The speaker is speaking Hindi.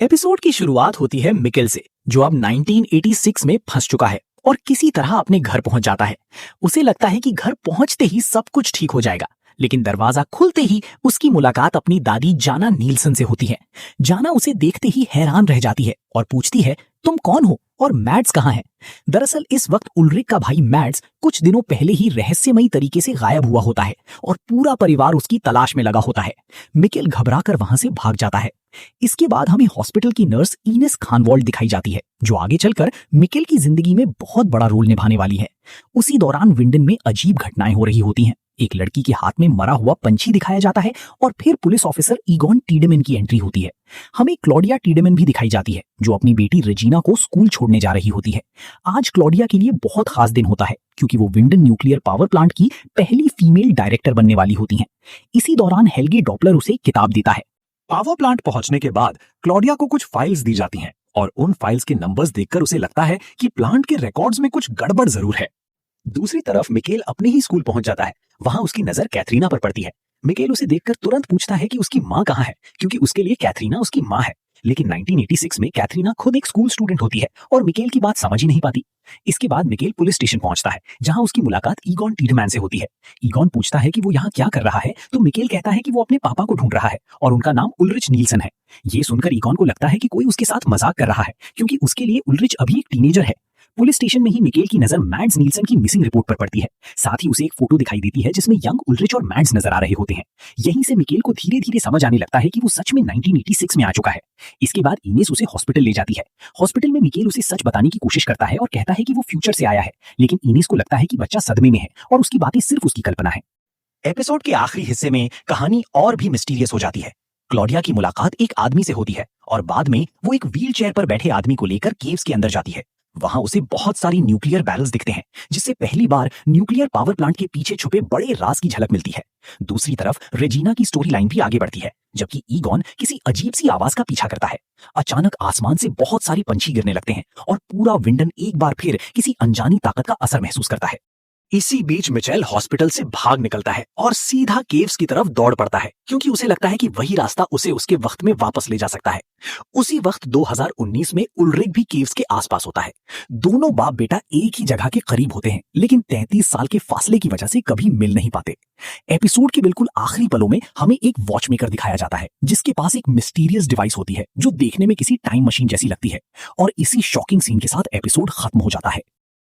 एपिसोड की शुरुआत होती है मिकेल से, जो अब 1986 में फंस चुका है और किसी तरह अपने घर पहुंच जाता है। उसे लगता है कि घर पहुंचते ही सब कुछ ठीक हो जाएगा, लेकिन दरवाजा खुलते ही उसकी मुलाकात अपनी दादी जाना नीलसन से होती है। जाना उसे देखते ही हैरान रह जाती है और पूछती है, तुम कौन हो और मैड्स कहाँ है? दरअसल इस वक्त उल्रिक का भाई मैड्स कुछ दिनों पहले ही रहस्यमयी तरीके से गायब हुआ होता है और पूरा परिवार उसकी तलाश में लगा होता है। मिकेल घबराकर वहां से भाग जाता है। इसके बाद हमें हॉस्पिटल की नर्स इनेस खानवॉल्ड दिखाई जाती है, जो आगे चलकर मिकेल की जिंदगी में बहुत बड़ा रोल निभाने वाली है। उसी दौरान विंडन में अजीब घटनाएं हो रही होती हैं। एक लड़की के हाथ में मरा हुआ पंछी दिखाया जाता है और फिर पुलिस ऑफिसर ईगॉन टीडेमन की एंट्री होती है। हमें क्लॉडिया टीडेमन भी दिखाई जाती है, जो अपनी बेटी रेजिना को स्कूल छोड़ने जा रही होती है। आज क्लॉडिया के लिए बहुत खास दिन होता है, क्योंकि वो विंडन न्यूक्लियर पावर प्लांट की पहली फीमेल डायरेक्टर बनने वाली होती हैं। इसी दौरान हेल्गी डॉपलर उसे किताब देता है। पावर प्लांट पहुंचने के बाद क्लॉडिया को कुछ फाइल्स दी जाती हैं और उन फाइल्स के नंबर्स देखकर उसे लगता है कि प्लांट के रिकॉर्ड्स में कुछ गड़बड़ जरूर है। दूसरी तरफ मिकेल अपने ही स्कूल पहुंच जाता है। वहां उसकी नजर कैथरीना पर पड़ती है। मिकेल उसे देखकर तुरंत पूछता है कि उसकी माँ कहाँ है, क्योंकि उसके लिए कैथरीना उसकी माँ है। लेकिन 1986 में कैथरीना खुद एक स्कूल स्टूडेंट होती है और मिकेल की बात समझ ही नहीं पाती। इसके बाद मिकेल पुलिस स्टेशन पहुंचता है, जहां उसकी मुलाकात ईगॉन टीडमैन से होती है। ईगॉन पूछता है कि वो यहाँ क्या कर रहा है, तो मिकेल कहता है कि वो अपने पापा को ढूंढ रहा है और उनका नाम उल्रिच नीलसन है। ये सुनकर ईगॉन को लगता है कि कोई उसके साथ मजाक कर रहा है, क्योंकि उसके लिए उल्रिच अभी एक टीनेजर है। पुलिस स्टेशन में ही मिकेल की नजर मैड्स नीलसन की मिसिंग रिपोर्ट पर पड़ती है। साथ ही उसे एक फोटो दिखाई देती है जिसमें यंग उल्रिच और मैड्स नजर आ रहे होते हैं। यहीं से मिकेल को धीरे धीरे समझ आने लगता है कि वो सच में 1986 में आ चुका है। इसके बाद इनेस उसे हॉस्पिटल ले जाती है। हॉस्पिटल में मिकेल उसे सच बताने की कोशिश करता है और कहता है कि वो फ्यूचर से आया है, लेकिन इनेस को लगता है कि बच्चा सदमे में है और उसकी बातें सिर्फ उसकी कल्पना है। एपिसोड के आखिरी हिस्से में कहानी और भी मिस्टीरियस हो जाती है। क्लॉडिया की मुलाकात एक आदमी से होती है और बाद में वो एक व्हील चेयर पर बैठे आदमी को लेकर केव्स के अंदर जाती है। वहां उसे बहुत सारी न्यूक्लियर बैरल्स दिखते हैं, जिससे पहली बार न्यूक्लियर पावर प्लांट के पीछे छुपे बड़े राज की झलक मिलती है। दूसरी तरफ रेजिना की स्टोरी लाइन भी आगे बढ़ती है, जबकि ईगॉन किसी अजीब सी आवाज का पीछा करता है। अचानक आसमान से बहुत सारे पंछी गिरने लगते हैं और पूरा विंडन एक बार फिर किसी अनजानी ताकत का असर महसूस करता है। इसी बीच मिचेल हॉस्पिटल से भाग निकलता है और सीधा केव्स की तरफ दौड़ पड़ता है, क्योंकि उसे लगता है कि वही रास्ता उसे उसके वक्त में वापस ले जा सकता है। उसी वक्त 2019 में उल्रिक भी केव्स के आसपास होता है। दोनों बाप बेटा एक ही जगह के करीब होते हैं, लेकिन 33 साल के फासले की वजह से कभी मिल नहीं पाते। एपिसोड के बिल्कुल आखिरी पलों में हमें एक वॉचमेकर दिखाया जाता है, जिसके पास एक मिस्टीरियस डिवाइस होती है जो देखने में किसी टाइम मशीन जैसी लगती है। और इसी शॉकिंग सीन के साथ एपिसोड खत्म हो जाता है।